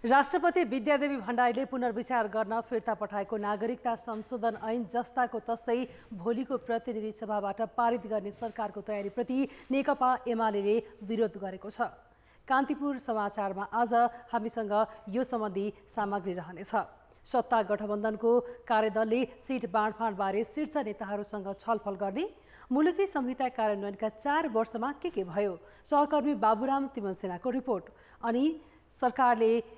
राष्ट्रपति विद्यादेवी भण्डारीले पुनर्विचार गर्न फिर्ता पठाएको नागरिकता संशोधन ऐन जस्ताको तस्तै भोलिको प्रतिनिधि सभाबाट पारित गर्ने सरकारको तयारीप्रति नेकपा एमाले विरोध गरेको छ। कान्तिपुर समाचारमा आज हामीसँग यो सम्बन्धी सामग्री रहनेछ। सत्ता गठबन्धनको कार्यदलले सिट बाँडफाँडबारे शीर्ष नेताहरूसँग छलफल गर्ने, मुलुकी संहिता कार्यान्वयनका 4 वर्षमा के भयो, सहकर्मी बाबुराम तिमनसेनाको रिपोर्ट, अनि सरकारले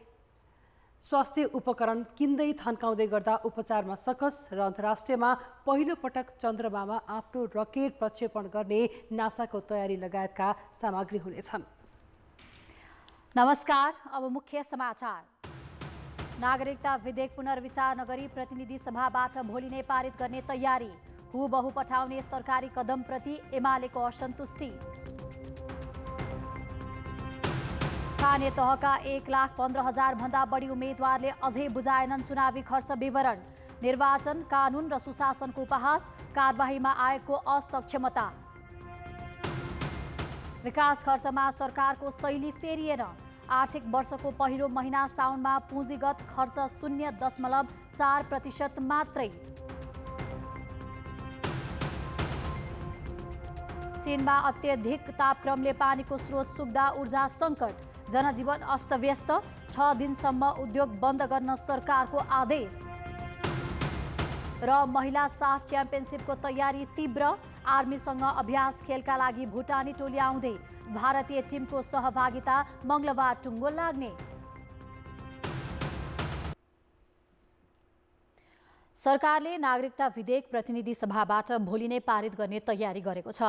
स्वास्थ्य उपकरण किन्दै थन्काउँदै गर्दा उपचारमा सकस र अन्तर्राष्ट्रियमा पहिलो पटक चन्द्रमामा आफ्नो रकेट प्रक्षेपण गर्ने नासाको तयारी लगायतका सामग्री हुनेछन्। नमस्कार, अब मुख्य समाचार। नागरिकता विधेयक पुनर्विचार नगरी प्रतिनिधि सभाबाट भोलि नै पारित गर्ने तयारी, हुबहु पठाउने सरकारी कदमप्रति एमालेको असन्तुष्टि। स्थानीय तहका 1,15,000 भन्दा बढी उम्मेद्वारले अझै बुझाएनन् चुनावी खर्च विवरण। निर्वाचन कानुन र सुशासनको उपहास, कारबाहीमा आएको असक्षमता। विकास खर्चमा सरकारको शैली फेरिएन। आर्थिक वर्षको पहिलो महिना साउनमा पुँजीगत खर्च 0.4% मात्रै। चीनमा अत्यधिक तापक्रमले पानीको स्रोत सुक्दा ऊर्जा सङ्कट, जनजीवन अस्तव्यस्त, 6 दिनसम्म उद्योग बन्द गर्न सरकारको आदेश। र महिला साफ च्याम्पियनसिपको तयारी तीव्र, आर्मीसँग अभ्यास खेलका लागि भुटानी टोली आउँदै, भारतीय टिमको सहभागिता मङ्गलबार टुङ्गो लाग्ने। सरकारले नागरिकता विधेयक प्रतिनिधि सभाबाट भोलि नै पारित गर्ने तयारी गरेको छ।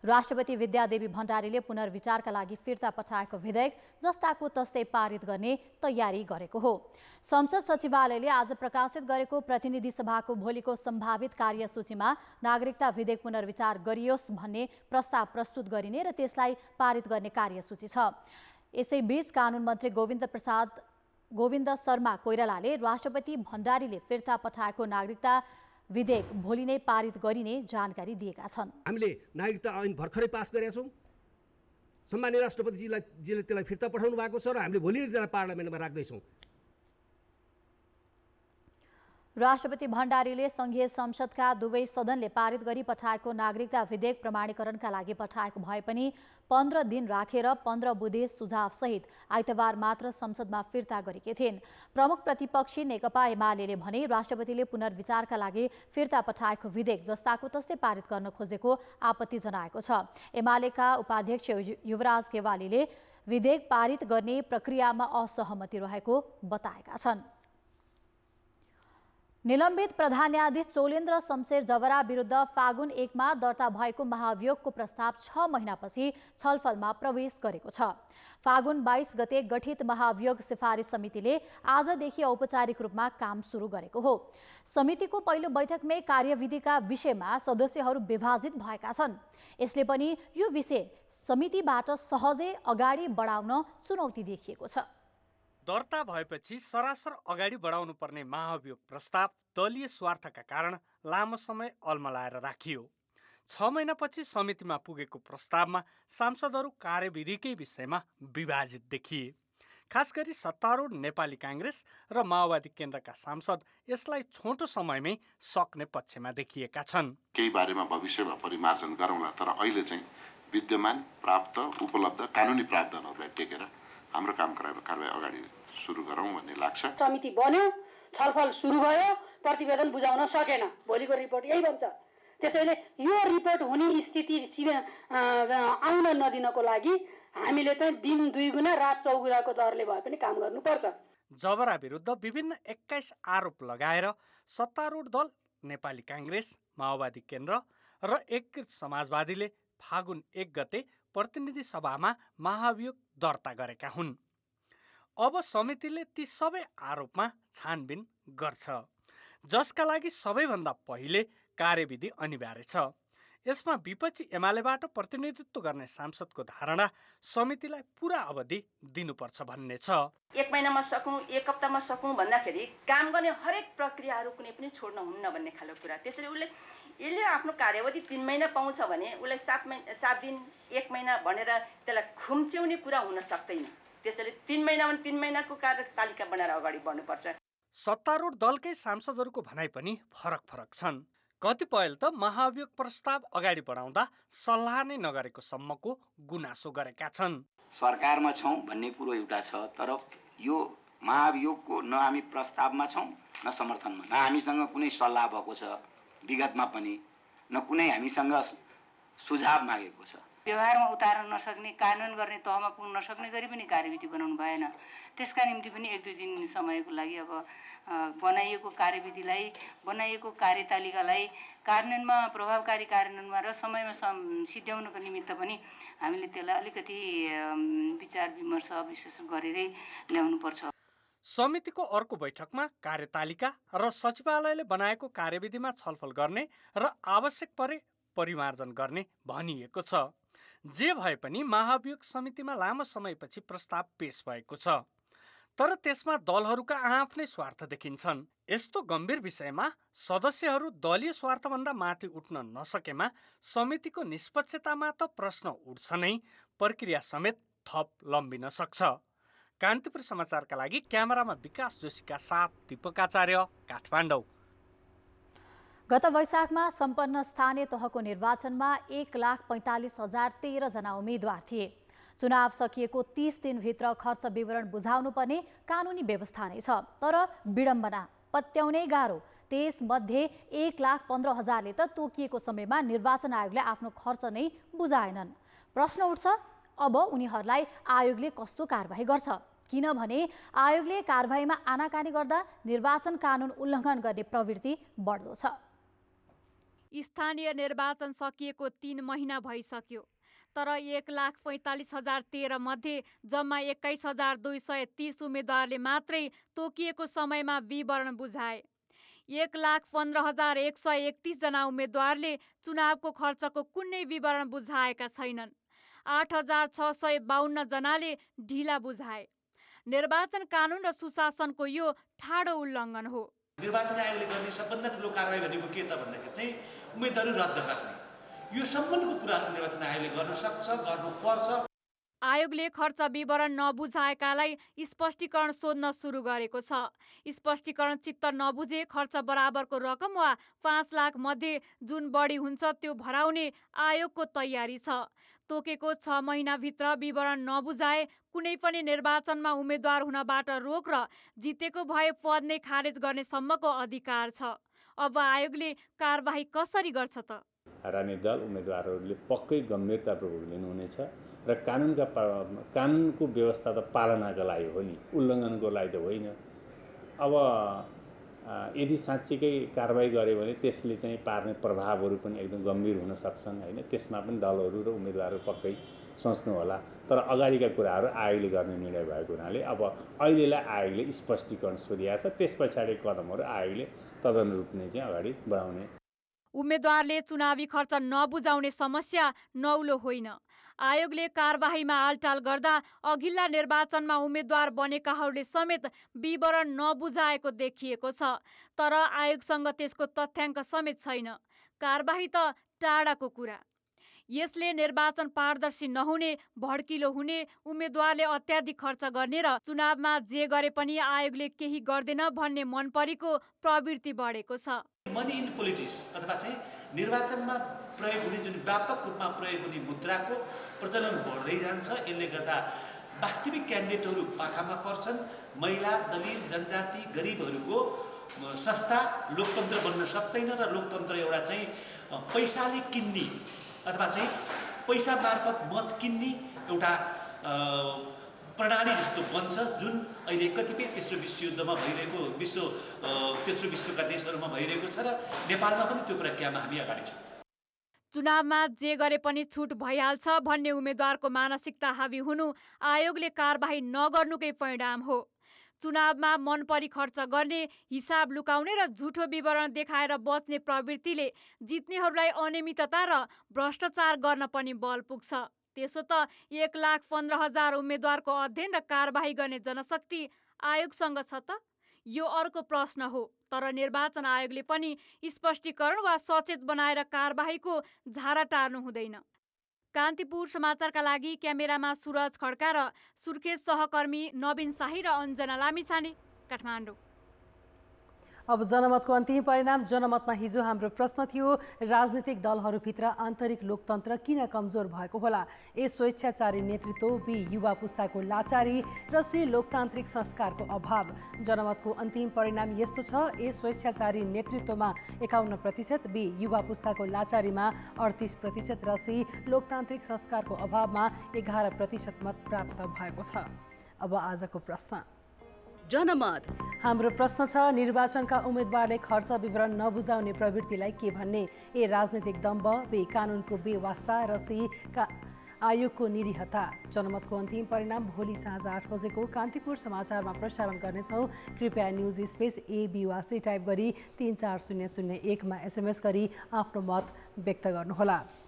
राष्ट्रपति विद्यादेवी भण्डारीले पुनर्विचारका लागि फिर्ता पठाएको विधेयक जस्ताको तस्तै पारित गर्ने तयारी गरेको हो। संसद सचिवालयले आज प्रकाशित गरेको प्रतिनिधि सभाको भोलिको सम्भावित कार्यसूचीमा नागरिकता विधेयक पुनर्विचार गरियोस् भन्ने प्रस्ताव प्रस्तुत गरिने र त्यसलाई पारित गर्ने कार्यसूची छ। यसैबीच कानुन मन्त्री गोविन्द शर्मा कोइरालाले राष्ट्रपति भण्डारीले फिर्ता पठाएको नागरिकता विधेयक भोलि नै पारित गरिने जानकारी दिएका छन्। हामीले नागरिकता ऐन भर्खरै पास गरेका छौँ। सम्माननीय राष्ट्रपतिजीले त्यसलाई फिर्ता पठाउनु भएको छ र हामीले भोलि नै त्यसलाई पार्लियामेन्टमा राख्दैछौँ। राष्ट्रपति भण्डारीले संघीय संसदका दुवै सदनले पारित गरी पठाएको नागरिकता विधेयक प्रमाणीकरणका लागि पठाएको भए पनि 15 दिन राखेर 15 बुँदे सुझावसहित आइतबार मात्र संसदमा फिर्ता गरेकी थिइन्। प्रमुख प्रतिपक्षी नेकपा एमाले भने राष्ट्रपतिले पुनर्विचारका लागि फिर्ता पठाएको विधेयक जस्ताको तस्तै पारित गर्न खोजेको आपत्ति जनाएको छ। एमालेका उपाध्यक्ष युवराज केवालीले विधेयक पारित गर्ने प्रक्रियामा असहमति रहेको बताएका छन्। निलम्बित प्रधान न्यायाधीश चोलेन्द्र शमशेर जवरा विरुद्ध फागुन 1 मा दर्ता भएको महाभियोगको प्रस्ताव 6 महिनापछि छलफलमा प्रवेश गरेको छ। फागुन 22 गते गठित महाभियोग सिफारिस समितिले आजदेखि औपचारिक रूपमा काम सुरु गरेको हो। समितिको पहिलो बैठकमै कार्यविधिका विषयमा सदस्यहरू विभाजित भएका छन्। यसले पनि यो विषय समितिबाट सहजै अगाडि बढाउन चुनौती देखिएको छ। दर्ता भएपछि सरासर अगाडि बढाउनु पर्ने महाभियोग प्रस्ताव दलीय स्वार्थका कारण लामो समय अल्मलाएर राखियो। 6 महिनापछि समितिमा पुगेको प्रस्तावमा सांसदहरू कार्यविधिकै विषयमा विभाजित देखिए। खास गरी सत्तारूढ नेपाली काङ्ग्रेस र माओवादी केन्द्रका सांसद यसलाई छोटो समयमै सक्ने पक्षमा देखिएका छन्। केही बारेमा भविष्यमा परिमार्जन गरौँला, तर अहिले चाहिँ विद्यमान प्राप्त उपलब्ध कानुनी प्रावधानहरूलाई टेकेर हाम्रो काम कारबाही अगाडि सुरु गरौँ भन्ने लाग्छ। समिति बन्यो, छलफल सुरु भयो, प्रतिवेदन बुझाउन सकेन, भोलिको रिपोर्ट यही भन्छ। त्यसैले यो रिपोर्ट हुने स्थिति आउन नदिनको लागि हामीले चाहिँ दिन 2 गुणा रात 4 गुणाको दरले भए पनि काम गर्नुपर्छ। जबरा विरुद्ध विभिन्न 21 आरोप लगाएर सत्तारूढ दल नेपाली काङ्ग्रेस, माओवादी केन्द्र र एकीकृत समाजवादीले फागुन 1 गते प्रतिनिधि सभामा महाभियोग दर्ता गरेका हुन्। अब समितिले ती सबै आरोपमा छानबिन गर्छ, जसका लागि सबैभन्दा पहिले कार्यविधि अनिवार्य छ। यसमा विपक्षी एमालेबाट प्रतिनिधित्व गर्ने सांसदको धारणा समितिलाई पुरा अवधि दिनुपर्छ भन्ने छ। 1 महिनामा सकौँ 1 हप्तामा सकौँ भन्दाखेरि काम गर्ने हरेक प्रक्रियाहरू कुनै पनि छोड्न हुन्न भन्ने खालको कुरा। त्यसैले यसले आफ्नो कार्यावधि 3 महिना पाउँछ भने उसलाई 7 दिन 1 महिना भनेर त्यसलाई खुम्च्याउने कुरा हुन सक्दैन। त्यसैले 3 महिनामा 3 महिनाको कार्यतालिका बनाएर अगाडि बढ्नुपर्छ। सत्तारूढ दलकै सांसदहरूको भनाइ पनि फरक छन्। कतिपयले त महाभियोग प्रस्ताव अगाडि बढाउँदा सल्लाह नै नगरेको सम्मको गुनासो गरेका छन्। सरकारमा छौँ भन्ने कुरो एउटा छ, तर यो महाभियोगको न हामी प्रस्तावमा छौँ न समर्थनमा, न हामीसँग कुनै सल्लाह भएको छ विगतमा पनि, न कुनै हामीसँग सुझाव मागेको छ। व्यवहारमा उतार्न नसक्ने, कानुन गर्ने तहमा पुग्न नसक्ने गरी पनि कार्यविधि बनाउनु भएन। त्यसका निम्ति पनि 1-2 दिन समयको लागि अब बनाइएको कार्यविधिलाई, बनाइएको कार्यतालिकालाई कार्यान्वयनमा, प्रभावकारी कार्यान्वयनमा र समयमा सिद्ध्याउनको निमित्त पनि हामीले त्यसलाई अलिकति विचार विमर्श विशेष गरेरै ल्याउनुपर्छ। समितिको अर्को बैठकमा कार्यतालिका र सचिवालयले बनाएको कार्यविधिमा छलफल गर्ने र आवश्यक परे परिमार्जन गर्ने भनिएको छ। जे भए पनि महाभियोग समितिमा लामो समयपछि प्रस्ताव पेश भएको छ, तर त्यसमा दलहरूका आफ्नै स्वार्थ देखिन्छन्। यस्तो गम्भीर विषयमा सदस्यहरू दलीय स्वार्थभन्दा माथि उठ्न नसकेमा समितिको निष्पक्षतामा त प्रश्न उठ्छ नै, प्रक्रिया समेत थप लम्बिन सक्छ। कान्तिपुर समाचारका लागि क्यामेरामा विकास जोशीका साथ दीपक आचार्य, काठमाडौँ। गत वैशाखमा सम्पन्न स्थानीय तहको निर्वाचनमा 1,45,013 जना उम्मेद्वार थिए। चुनाव सकिएको 30 दिनभित्र खर्च विवरण बुझाउनु पर्ने कानुनी व्यवस्था नै छ, तर विडम्बना पत्याउनै गाह्रो। त्यसमध्ये 1,15,000ले त तोकिएको समयमा निर्वाचन आयोगले आफ्नो खर्च नै बुझाएनन्। प्रश्न उठ्छ, अब उनीहरूलाई आयोगले कस्तो कारबाही गर्छ? किनभने आयोगले कारबाहीमा आनाकानी गर्दा निर्वाचन कानुन उल्लङ्घन गर्ने प्रवृत्ति बढ्दो छ। स्थानीय निर्वाचन सकिएको 3 महिना भइसक्यो, तर 1,45,013 मध्ये जम्मा 21,230 उम्मेद्वारले मात्रै तोकिएको समयमा विवरण बुझाए। 1,15,131 जना उम्मेद्वारले चुनावको खर्चको कुनै विवरण बुझाएका छैनन्। 8,652 जनाले ढिला बुझाए। निर्वाचन कानुन र सुशासनको यो ठाडो उल्लङ्घन हो। निर्वाचन आयोगले गर्ने सबभन्दा ठुलो कारबाही भनेको के त भन्दाखेरि चाहिँ उम्मेदवारी रद्द गर्ने, यो सम्बन्धको कुराहरू निर्वाचन आयोगले गर्न सक्छ, गर्नुपर्छ। आयोगले खर्च विवरण नबुझाएकालाई स्पष्टीकरण सोध्न सुरु गरेको छ। स्पष्टीकरण चित्त नबुझे खर्च बराबरको रकम वा 5 लाख मध्ये जुन बढी हुन्छ त्यो भराउने आयोगको तयारी छ। तोकेको 6 महिनाभित्र विवरण नबुझाए कुनै पनि निर्वाचनमा उम्मेद्वार हुनबाट रोक र जितेको भए पद नै खारेज गर्ने सम्मको अधिकार छ। अब आयोगले कारबाही कसरी गर्छ त? राजनीतिक दल उम्मेदवारहरूले पक्कै गम्भीरतापूर्वक लिनुहुनेछ र कानुनको व्यवस्था त पालनाको लागि हो नि, उल्लङ्घनको लागि त होइन। अब यदि साँच्चीकै कारबाही गर्यो भने त्यसले चाहिँ पार्ने प्रभावहरू पनि एकदम गम्भीर हुन सक्छन् होइन। त्यसमा पनि दलहरू र उम्मेदवारहरू पक्कै सोच्नु होला, तर अगाडिका कुराहरू आयोगले गर्ने निर्णय भएको हुनाले अब अहिलेलाई आयोगले स्पष्टीकरण सोधिएको छ। त्यस पछाडिको कदमहरू आयोगले तदनुरूप नै चाहिँ अगाडि बढाउने। उम्मेद्वारले चुनावी खर्च नबुझाउने समस्या नौलो होइन। आयोगले कारबाहीमा आलटाल गर्दा अघिल्ला निर्वाचनमा उम्मेद्वार बनेकाहरूले समेत विवरण नबुझाएको देखिएको छ, तर आयोगसँग त्यसको तथ्याङ्क समेत छैन। कारबाही त टाढाको कुरा। यसले निर्वाचन पारदर्शी नहुने, भड्किलो हुने, उम्मेद्वारले अत्याधिक खर्च गर्ने र चुनावमा जे गरे पनि आयोगले केही गर्दैन भन्ने मनपरीको प्रवृत्ति बढेको छ। मनी इन पोलिटिक्स अथवा चाहिँ निर्वाचनमा प्रयोग हुने जुन व्यापक रूपमा प्रयोग हुने मुद्राको प्रचलन बढ्दै जान्छ। यसले गर्दा वास्तविक क्यान्डिडेटहरू पाखामा पर्छन्। महिला, दलित, जनजाति, गरिबहरूको सस्ता लोकतन्त्र बन्न सक्दैन र लोकतन्त्र एउटा चाहिँ पैसाले किन्ने अथवा चाहिँ पैसा मार्फत मत किन्ने एउटा प्रणाली जस्तो बन्छ, जुन अहिले कतिपय तेस्रो विश्वयुद्धमा भइरहेको तेस्रो विश्वका देशहरूमा भइरहेको छ र नेपालमा पनि त्यो प्रक्रियामा हामी अगाडि छौँ। चुनावमा जे गरे पनि छुट भइहाल्छ भन्ने उम्मेद्वारको मानसिकता हावी हुनु आयोगले कारबाही नगर्नुकै परिणाम हो। चुनावमा मनपरी खर्च गर्ने, हिसाब लुकाउने र झुठो विवरण देखाएर बच्ने प्रवृत्तिले जित्नेहरूलाई अनियमितता र भ्रष्टाचार गर्न पनि बल पुग्छ। त्यसो त 1,15,000 उम्मेद्वारको अध्ययन र कारबाही गर्ने जनशक्ति आयोगसँग छ त? यो अर्को प्रश्न हो। तर निर्वाचन आयोगले पनि स्पष्टीकरण वा सचेत बनाएर कारबाहीको झारा टार्नु हुँदैन। कान्तिपुर समाचारका लागि क्यामेरामा सुरज खड्का र सुर्खेत सहकर्मी नवीन शाही र अञ्जना लामिछाने, काठमाडौँ। अब जनमतको अन्तिम परिणाम। जनमतमा हिजो हाम्रो प्रश्न थियो, राजनीतिक दलहरूभित्र आन्तरिक लोकतन्त्र किन कमजोर भएको होला? ए स्वेच्छाचारी नेतृत्व, बी युवा पुस्ताको लाचारी र सी लोकतान्त्रिक संस्कारको अभाव। जनमतको अन्तिम परिणाम यस्तो छ, ए स्वेच्छाचारी नेतृत्वमा 51%, बी युवा पुस्ताको लाचारीमा 38% र सी लोकतान्त्रिक संस्कारको अभावमा 11% मत प्राप्त भएको छ। अब आजको प्रश्न। जनमत हाम्रो प्रश्न छ, निर्वाचनका उम्मेदवारले खर्च विवरण नबुझाउने प्रवृत्तिलाई के भन्ने? ए राजनीतिक दम्भ, बी कानुनको बेवास्ता र सी आयोगको निरीहता। जनमतको अन्तिम परिणाम भोलि साँझ 8 बजेको कान्तिपुर समाचारमा प्रसारण गर्नेछौँ। कृपया न्युज स्पेस ABYC टाइप गरी 34001 मा SMS गरी आफ्नो मत व्यक्त गर्नुहोला।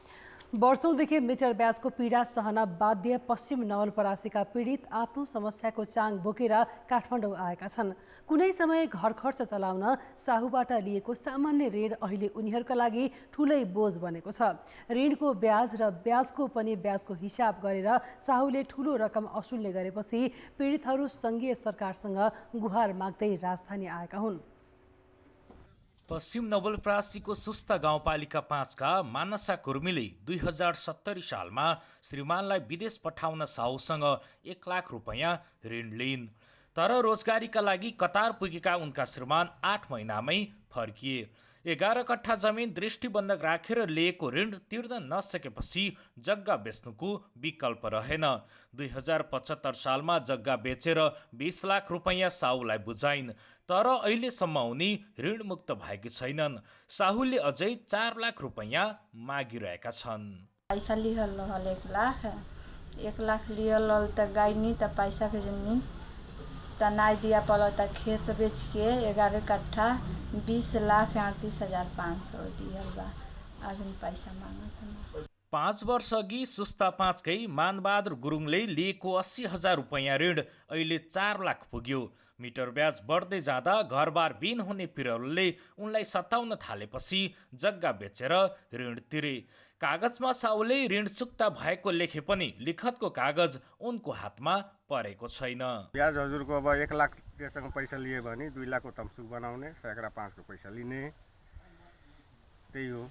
वर्षौंदेखि मिटर ब्याजको पीडा सहन बाध्य पश्चिम नवलपरासीका पीडित आफ्नो समस्याको चाङ बोकेर काठमाडौँ आएका छन्। कुनै समय घर खर्च चलाउन साहुबाट लिएको सामान्य ऋण अहिले उनीहरूका लागि ठुलै बोझ बनेको छ। ऋणको ब्याज र ब्याजको पनि ब्याजको हिसाब गरेर साहुले ठुलो रकम असुल्ने गरेपछि पीडितहरू सङ्घीय सरकारसँग गुहार माग्दै राजधानी आएका हुन्। पश्चिम नवलपरासीको सुस्ता गाउँपालिका 5 का मानसा कुर्मीले 2070 सालमा श्रीमानलाई विदेश पठाउन साहुसँग 1 लाख रुपैयाँ ऋण लिइन्। तर रोजगारीका लागि कतार पुगेका उनका श्रीमान 8 महिनामै फर्किए। 11 कट्ठा जमिन दृष्टिबन्धक राखेर लिएको ऋण तिर्न नसकेपछि जग्गा बेच्नुको विकल्प रहेन। 2075 सालमा जग्गा बेचेर 20 लाख रुपैयाँ साहुलाई बुझाइन्। तर अहिलेसम्म उनी ऋणमुक्त भएकी छैनन्। साहुले अझै 4 लाख रुपैयाँ मागिरहेका छन्। पैसा लिहल 1 लाख लिहल त गाइनी त पैसा भेजनी त नाई दिया पल त खेत बेच के 11 कट्ठा 20,38,500 दिहल बा। अभी पैसा मांगा 5 वर्ष अघि सुस्ता 5 कै मानबहादुर गुरुङले लिएको 80,000 रुपैयाँ ऋण अहिले 4 लाख पुग्यो। मिटर ब्याज बढ्दै जाँदा घरबार बिन हुने पिरौलले उनलाई सताउन थालेपछि जग्गा बेचेर ऋण तिरे। कागजमा साहुले ऋण चुक्ता भएको लेखे पनि लिखतको कागज उनको हातमा परेको छैन। ब्याज हजुरको अब 1 लाख त्यससँग पैसा लिए भने 2 लाखको तमसुक बनाउने, सैकडा 5 को पैसा लिने, त्यही हो।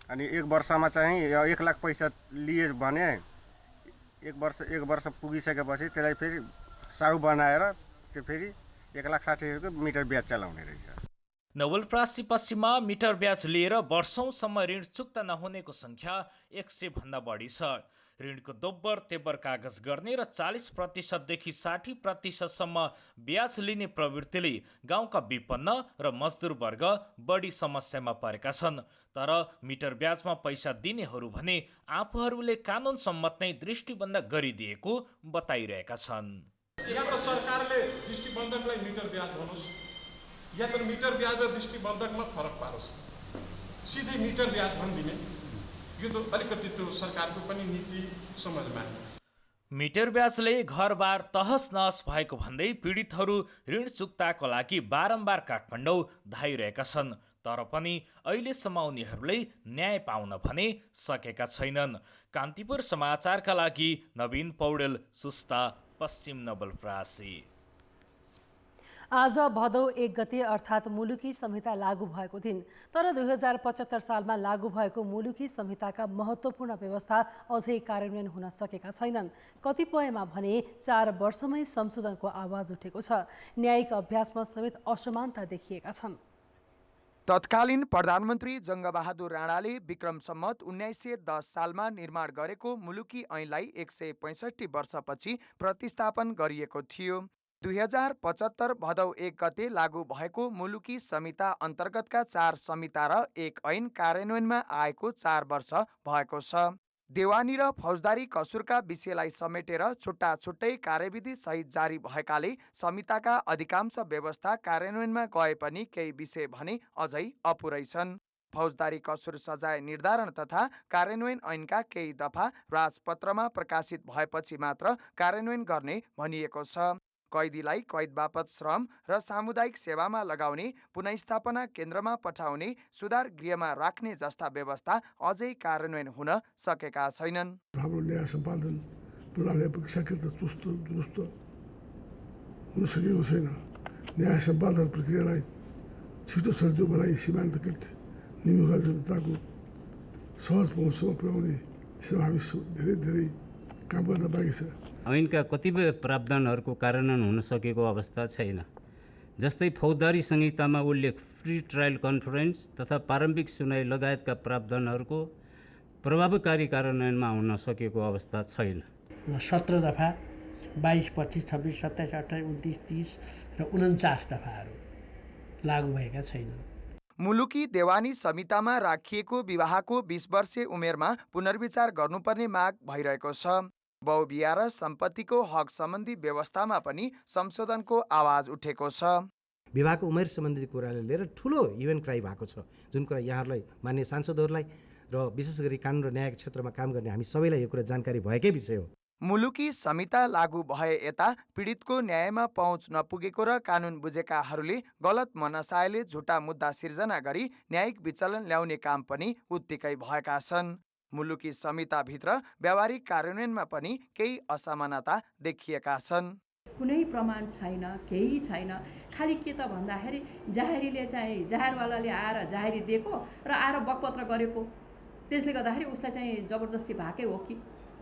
अनि 1 वर्षमा चाहिँ 1 लाख पैसा लिए भने 1 वर्ष पुगिसकेपछि त्यसलाई फेरि साहु बनाएर त्यो फेरि 1,60,000 को मिटर ब्याज चलाउने रहेछ। नवलपरासी पश्चिममा मिटर ब्याज लिएर वर्षौंसम्म ऋण चुक्ता नहुनेको संख्या 100 भन्दा बढी छ। ऋणको दोब्बर तेब्बर कागज गर्ने र 40% देखि 60% ब्याज लिने प्रवृत्तिले गाउँका विपन्न र मजदुर वर्ग बढी समस्यामा परेका छन्। तर मिटर ब्याजमा पैसा दिनेहरू भने आफूहरूले कानुन सम्मत नै दृष्टिबन्धक गरिदिएको बताइरहेका छन्। या त सरकारले दृष्टिबन्धकलाई मिटर ब्याज भन्नुस्, या त मिटर ब्याज र दृष्टिबन्धकमा फरक पारोस्, सिधै मिटर ब्याज भनिदिने। यो त अलिकति त्यो सरकारको पनि नीति समझमा आएन। मिटर ब्याजले घरबार तहस नहस भएको भन्दै पीडितहरू ऋण चुक्ताको लागि बारम्बार काठमाडौँ धाइरहेका छन्। तर पनि अहिलेसम्म उनीहरूले न्याय पाउन भने सकेका छैनन्। कान्तिपुर समाचारका लागि नवीन पौडेल, सुस्ता, पश्चिम नवलपरासी। आज भदौ 1 गते अर्थात् मुलुकी संहिता लागू भएको दिन। तर 2075 सालमा लागू भएको मुलुकी संहिताका महत्त्वपूर्ण व्यवस्था अझै कार्यान्वयन हुन सकेका छैनन्। कतिपयमा भने 4 वर्षमै संशोधनको आवाज उठेको छ। न्यायिक अभ्यासमा समेत असमानता देखिएका छन्। तत्कालीन प्रधानमन्त्री जङ्गबहादुर राणाले विक्रम सम्मत 1910 सालमा निर्माण गरेको मुलुकी ऐनलाई 165 वर्षपछि प्रतिस्थापन गरिएको थियो। 2075 भदौ 1 गते लागू भएको मुलुकी संहिता अन्तर्गतका 4 संहिता र 1 ऐन कार्यान्वयनमा आएको 4 वर्ष भएको छ। देवानी र फौजदारी कसुरका विषयलाई समेटेर छुट्टा छुट्टै कार्यविधि सहित जारी भएकाले संहिताका अधिकांश व्यवस्था कार्यान्वयनमा गए पनि केही विषय भने अझै अपुरै छन्। फौजदारी कसुर सजाय निर्धारण तथा कार्यान्वयन ऐनका केही दफा राजपत्रमा प्रकाशित भएपछि मात्र कार्यान्वयन गर्ने भनिएको छ। कैदीलाई कैद बापत श्रम र सामुदायिक सेवामा लगाउने, पुनःस्थापना केन्द्रमा पठाउने, सुधार गृहमा राख्ने जस्ता व्यवस्था अझै कार्यान्वयन हुन सकेका छैनन्। हाम्रो न्याय सम्पादन प्रणाली अपेक्षाकृत चुस्त दुरुस्त हुन सकेको छैन। न्याय सम्पादन प्रक्रियालाई छिटो सजिलो बनाई सीमान्तकृत निमुखा जनताको सहज पहुँचसम्म पुर्याउने दिशामा हामी धेरै काम गर्न बाँकी छ। ऐनका कतिपय प्रावधानहरूको कार्यान्वयन हुन सकेको अवस्था छैन। जस्तै फौजदारी संहितामा उल्लेख फ्री ट्रायल कन्फरेन्स तथा प्रारम्भिक सुनाइ लगायतका प्रावधानहरूको प्रभावकारी कार्यान्वयनमा हुन सकेको अवस्था छैन। 17 दफा 22, 25, 26, 27, 28, 29, 30 र 49 दफाहरू लागू भएका छैनन्। मुलुकी देवानी संहितामा राखिएको विवाहको 20 वर्षे उमेरमा पुनर्विचार गर्नुपर्ने माग भइरहेको छ। बहुबिहा र सम्पत्तिको हक सम्बन्धी व्यवस्थामा पनि संशोधनको आवाज उठेको छ। विवाहको उमेर सम्बन्धी कुरालाई लिएर ठुलो इभेन्ट क्राइ भएको छ, जुन कुरा यहाँहरूलाई मान्य सांसदहरूलाई र विशेष गरी कानुन र न्यायको क्षेत्रमा काम गर्ने हामी सबैलाई यो कुरा जानकारी भएकै विषय हो। मुलुकी संहिता लागू भए यता पीडितको न्यायमा पहुँच नपुगेको र कानुन बुझेकाहरूले गलत मनसायले झुटा मुद्दा सिर्जना गरी न्यायिक विचलन ल्याउने काम पनि उत्तिकै भएका छन्। मुलुकी संहिताभित्र व्यावहारिक कार्यान्वयनमा पनि केही असमानता देखिएका छन्। कुनै प्रमाण छैन, केही छैन। खालि के त भन्दाखेरि जाहेरीले चाहिँ जाहेरवालाले आएर जाहेरी दिएको र आएर बकपत्र गरेको, त्यसले गर्दाखेरि उसलाई चाहिँ जबरजस्ती भएकै हो कि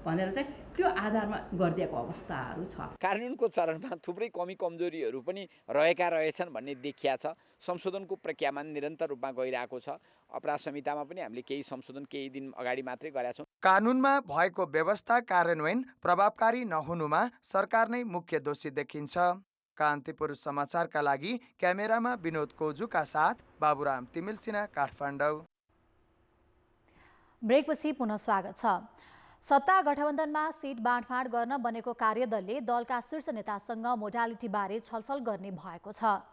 भनेर चाहिँ त्यो आधारमा गरिदिएको अवस्थाहरू छ। कार्यान्वयनको चरणमा थुप्रै कमी कमजोरीहरू पनि रहेछन् भन्ने देखिया छ। संशोधनको प्रक्रियामा निरन्तर रूपमा गइरहेको छ। अपराध संहितामा पनि हामीले केही संशोधन केही दिन अगाडि मात्रै गरेका छौँ। कानुनमा भएको व्यवस्था कार्यान्वयन प्रभावकारी नहुनुमा सरकार नै मुख्य दोषी देखिन्छ। कान्तिपुर समाचारका लागि क्यामेरामा विनोद कोजुका साथ बाबुराम तिमिल सिन्हा, काठमाडौँ। ब्रेकपछि पुनः स्वागत छ। सत्ता गठबन्धनमा सिट बाँडफाँड गर्न बनेको कार्यदलले दलका शीर्ष नेतासँग मोडालिटीबारे छलफल गर्ने भएको छ।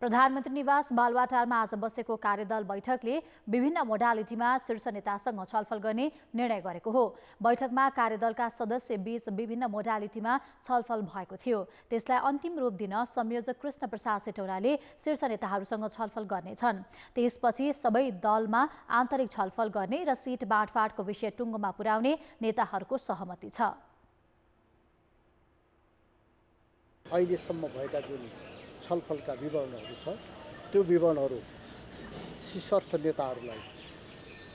प्रधानमन्त्री निवास बालुवाटारमा आज बसेको कार्यदल बैठकले विभिन्न मोडालिटीमा शीर्ष नेतासँग छलफल गर्ने निर्णय गरेको हो। बैठकमा कार्यदलका सदस्य बीच विभिन्न मोडालिटीमा छलफल भएको थियो। त्यसलाई अन्तिम रूप दिन संयोजक कृष्ण प्रसाद सेटौराले शीर्ष नेताहरूसँग छलफल गर्नेछन्। त्यसपछि सबै दलमा आन्तरिक छलफल गर्ने र सिट बाँडफाँडको विषय टुङ्गोमा पुर्याउने नेताहरूको सहमति छ। अहिलेसम्म भएका जुन छलफलका विवरणहरू छ, त्यो विवरणहरू शीर्षस्थ नेताहरूलाई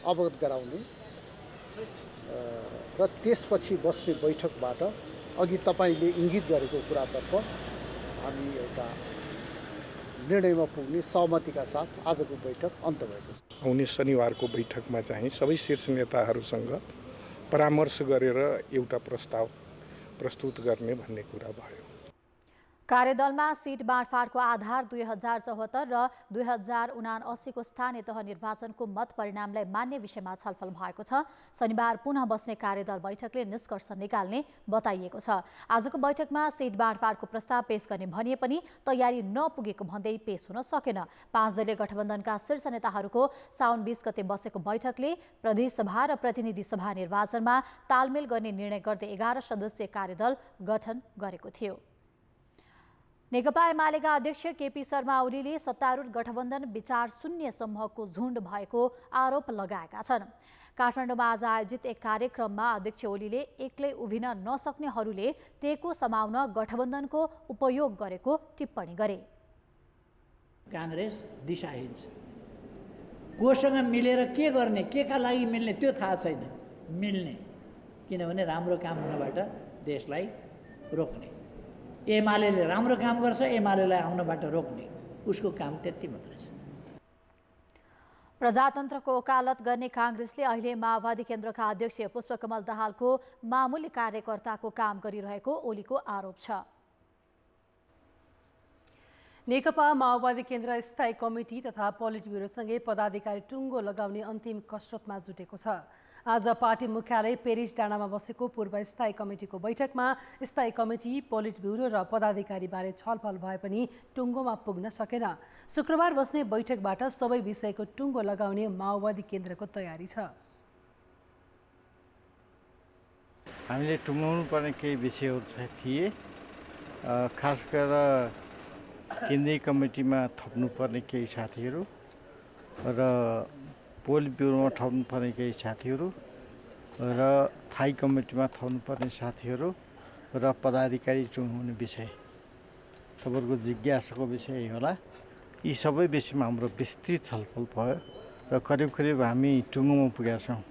अवगत गराउने र त्यसपछि बस्ने बैठकबाट अघि तपाईँले इङ्गित गरेको कुरातर्फ हामी एउटा निर्णयमा पुग्ने सहमतिका साथ आजको बैठक अन्त भएको छ। आउने शनिबारको बैठकमा चाहिँ सबै शीर्ष नेताहरूसँग परामर्श गरेर एउटा प्रस्ताव प्रस्तुत गर्ने भन्ने कुरा भयो। कार्यदलमा सिट बाँडफाँडको आधार 2074 र 2079 को स्थानीय तह निर्वाचनको मत परिणामलाई मान्ने विषयमा छलफल भएको छ। शनिबार पुनः बस्ने कार्यदल बैठकले निष्कर्ष निकाल्ने बताइएको छ। आजको बैठकमा सिट बाँडफाँडको प्रस्ताव पेश गर्ने भनिए पनि तयारी नपुगेको भन्दै पेश हुन सकेन। 5 दलीय गठबन्धनका शीर्ष नेताहरूको साउन 20 गते बसेको बैठकले प्रदेशसभा र प्रतिनिधि सभा निर्वाचनमा तालमेल गर्ने निर्णय गर्दै 11 सदस्यीय कार्यदल गठन गरेको थियो। नेकपा एमालेका अध्यक्ष केपी शर्मा ओलीले सत्तारूढ गठबन्धन विचार शून्य समूहको झुन्ड भएको आरोप लगाएका छन्। काठमाडौँमा आज आयोजित एक कार्यक्रममा अध्यक्ष ओलीले एक्लै उभिन नसक्नेहरूले टेको समाउन गठबन्धनको उपयोग गरेको टिप्पणी गरे। काङ्ग्रेस दिशाहीन छ, कोसँग मिलेर के गर्ने, केका लागि मिल्ने त्यो थाहा छैन। मिल्ने किनभने राम्रो काम हुनबाट देशलाई रोक्ने, एमालेले राम्रो काम गर्छ, एमालेलाई आउनबाट रोक्ने, उसको काम त्यति मात्रै छ। प्रजातन्त्रको वकालत गर्ने काङ्ग्रेसले अहिले माओवादी केन्द्रका अध्यक्ष पुष्पकमल दाहालको मामुली कार्यकर्ताको काम गरिरहेको ओलीको आरोप छ। नेकपा माओवादी केन्द्र स्थायी कमिटी तथा पोलिट ब्युरोसँगै पदाधिकारी टुङ्गो लगाउने अन्तिम कसरतमा जुटेको छ। आज पार्टी मुख्यालय पेरिस डाँडामा बसेको पूर्व स्थायी कमिटीको बैठकमा स्थायी कमिटी, पोलिट ब्युरो र पदाधिकारीबारे छलफल भए पनि टुङ्गोमा पुग्न सकेन। शुक्रबार बस्ने बैठकबाट सबै विषयको टुङ्गो लगाउने माओवादी केन्द्रको तयारी छ। हामीले टुङ्गाउनु पर्ने केही विषयहरू थिए, खास गरेर केन्द्रीय कमिटीमा थप्नुपर्ने केही साथीहरू र पोलिट ब्युरोमा थप्नुपर्ने केही साथीहरू र थाई कमिटीमा थप्नुपर्ने साथीहरू र पदाधिकारी टुङ्गाउने विषय तपाईँहरूको जिज्ञासाको विषय होला। यी सबै विषयमा हाम्रो विस्तृत छलफल भयो र करिब हामी टुङ्गोमा पुगेका छौँ।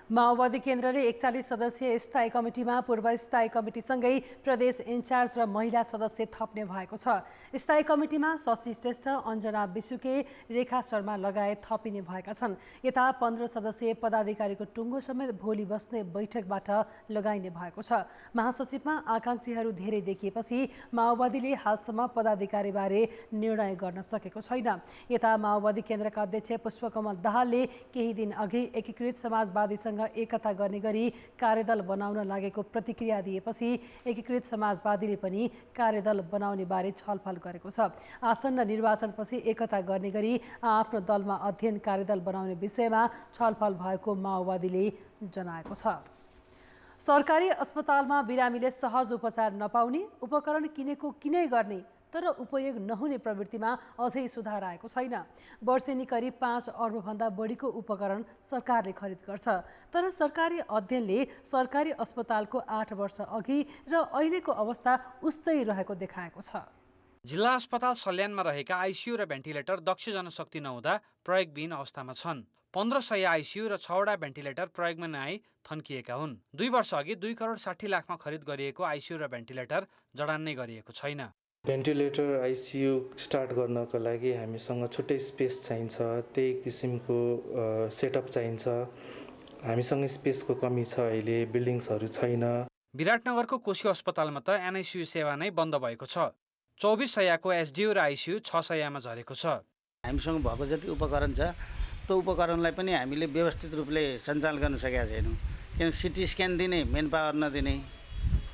माओवादी केन्द्रले 41 सदस्यीय स्थायी कमिटीमा पूर्व स्थायी कमिटीसँगै प्रदेश इन्चार्ज र महिला सदस्य थप्ने भएको छ। स्थायी कमिटीमा शशि श्रेष्ठ, अञ्जना बिसुके, रेखा शर्मा लगायत थपिने भएका छन्। यता 15 सदस्यीय पदाधिकारीको टुङ्गो समेत भोलि बस्ने बैठकबाट लगाइने भएको छ। महासचिवमा आकाङ्क्षीहरू धेरै देखिएपछि माओवादीले हालसम्म पदाधिकारीबारे निर्णय गर्न सकेको छैन। यता माओवादी केन्द्रका अध्यक्ष पुष्पकमल दाहालले केही दिन अघि एकीकृत समाजवादीसँग एकता गर्ने गरी कार्यदल बनाउन लागेको प्रतिक्रिया दिएपछि एकीकृत समाजवादीले पनि कार्यदल बनाउने बारे छलफल गरेको छ। आसन्न निर्वाचनपछि एकता गर्ने गरी आफ्नो दलमा अध्ययन कार्यदल बनाउने विषयमा छलफल भएको माओवादीले जनाएको छ। सरकारी अस्पतालमा बिरामीले सहज उपचार नपाउने, उपकरण किनेको किनै गर्ने तर उपयोग नहुने प्रवृत्तिमा अझै सुधार आएको छैन। वर्षेनी करिब 5 अर्बभन्दा बढीको उपकरण सरकारले खरिद गर्छ, तर सरकारी अध्ययनले सरकारी अस्पतालको 8 वर्ष अघि र अहिलेको अवस्था उस्तै रहेको देखाएको छ। जिल्ला अस्पताल सल्यानमा रहेका आइसियु र भेन्टिलेटर दक्ष जनशक्ति नहुँदा प्रयोगविहीन अवस्थामा छन्। 1500 आइसियु र 6वटा भेन्टिलेटर प्रयोगमा नआई थन्किएका हुन्। 2 वर्ष अघि 2 करोड 60 लाखमा खरिद गरिएको आइसियु र भेन्टिलेटर जडान नै गरिएको छैन। भेन्टिलेटर आइसियु स्टार्ट गर्नको लागि हामीसँग छुट्टै स्पेस चाहिन्छ, त्यही किसिमको सेटअप चाहिन्छ। हामीसँग स्पेसको कमी छ, अहिले बिल्डिङ्सहरू छैन। विराटनगरको कोशी अस्पतालमा त एनआइसियु सेवा नै बन्द भएको छ। 2400को एसडियु र आइसियु 600मा झरेको छ। हामीसँग भएको जति उपकरण छ त्यो उपकरणलाई पनि हामीले व्यवस्थित रूपले सञ्चालन गर्न सकेका छैनौँ। किन सिटी स्क्यान दिने मेन पावर नदिने,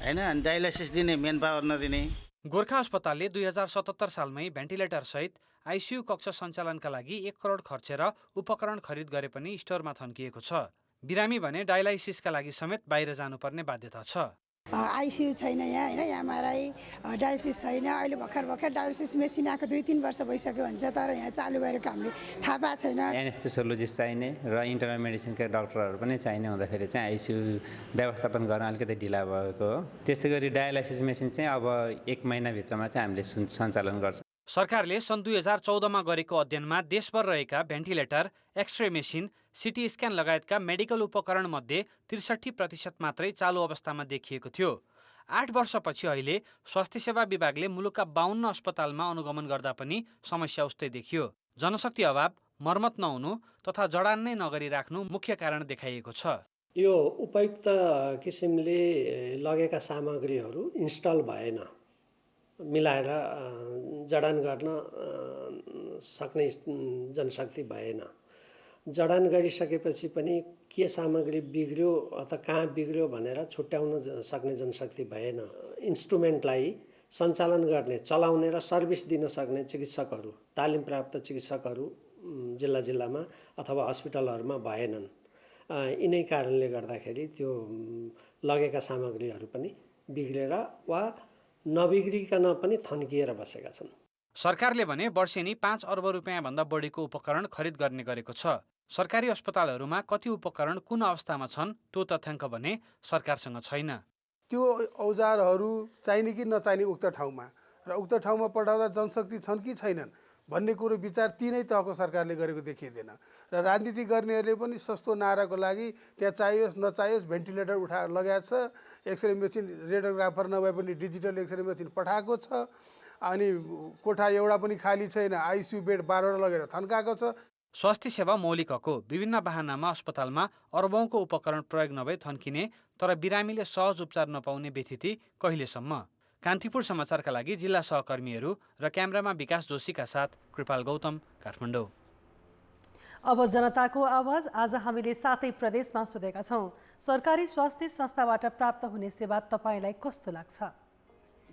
हैन, अनि डायलाइसिस दिने मेन पावर नदिने। गोर्खा अस्पतालले 2077 सालमै भेन्टिलेटर सहित आइसियु कक्ष सञ्चालनका लागि 1 करोड खर्चेर उपकरण खरिद गरे पनि स्टोरमा थन्किएको छ। बिरामी भने डायलाइसिसका लागि समेत बाहिर जानुपर्ने बाध्यता छ। आइसियु छैन यहाँ, होइन, एमआरआई डायलिसिस छैन। अहिले भर्खर डायलिसिस मेसिन आएको 2-3 वर्ष भइसक्यो भन्छ, तर यहाँ चालु गरेको हामीले थाहा पाएको छैन। एनेस्थेसियोलोजिस्ट चाहिने र इन्टर्नल मेडिसिनका डाक्टरहरू पनि चाहिने हुँदाखेरि चाहिँ आइसियु व्यवस्थापन गर्न अलिकति ढिला भएको हो। त्यसै गरी डायलाइसिस मेसिन चाहिँ अब 1 महिनाभित्रमा चाहिँ हामीले सञ्चालन गर्छौँ। सरकारले सन् 2014मा गरेको अध्ययनमा देशभर रहेका ventilator, X ray machine, CT scan लगायतका मेडिकल उपकरण मध्ये 63% मात्रै चालु अवस्थामा देखिएको थियो। 8 वर्षपछि अहिले स्वास्थ्य सेवा विभागले मुलुकका 52 अस्पतालमा अनुगमन गर्दा पनि समस्या उस्तै देखियो। जनशक्ति अभाव, मर्मत नहुनु तथा जडान नै नगरिराख्नु मुख्य कारण देखाइएको छ। यो उपयुक्त किसिमले लगेका सामग्रीहरू इन्स्टल भएन, मिलाएर जडान गर्न सक्ने जनशक्ति भएन। जडान गरिसकेपछि पनि के सामग्री बिग्रियो अथवा कहाँ बिग्रियो भनेर छुट्याउन सक्ने जनशक्ति भएन। इन्स्ट्रुमेन्टलाई सञ्चालन गर्ने, चलाउने र सर्भिस दिन सक्ने चिकित्सकहरू, तालिम प्राप्त चिकित्सकहरू जिल्लामा अथवा हस्पिटलहरूमा भएनन्। यिनै कारणले गर्दाखेरि त्यो लगेका सामग्रीहरू पनि बिग्रेर वा नबिग्रिकन पनि थन्किएर बसेका छन्। सरकारले भने वर्षेनी 5 अर्ब रुपियाँभन्दा बढीको उपकरण खरिद गर्ने गरेको छ। सरकारी अस्पतालहरूमा कति उपकरण कुन अवस्थामा छन् त्यो तथ्याङ्क भने सरकारसँग छैन। त्यो औजारहरू चाहिने कि नचाहिने उक्त ठाउँमा र उक्त ठाउँमा पठाउँदा जनशक्ति छन् कि छैनन् भन्ने कुरो विचार तीनै तहको सरकारले गरेको देखिँदैन। र राजनीति गर्नेहरूले पनि सस्तो नाराको लागि त्यहाँ चाहियोस् नचाहियोस् भेन्टिलेटर लगाएको छ, एक्सरे मेसिन रेडियोग्राफर नभए पनि डिजिटल एक्सरे मेसिन पठाएको छ, अनि कोठा एउटा पनि खाली छैन, आइसियु बेड 12वटा लगेर थन्काएको छ। स्वास्थ्य सेवा मौलिक हक हो। विभिन्न बहानामा अस्पतालमा अर्बौंको उपकरण प्रयोग नभई थन्किने तर बिरामीले सहज उपचार नपाउने व्यथिति कहिलेसम्म? कान्तिपुर समाचारका लागि जिल्ला सहकर्मीहरू र क्यामेरामा विकास जोशीका साथ कृपाल गौतम, काठमाडौँ। अब जनताको आवाज। आज हामीले 7 प्रदेशमा सोधेका छौँ, सरकारी स्वास्थ्य संस्थाबाट प्राप्त हुने सेवा तपाईँलाई कस्तो लाग्छ?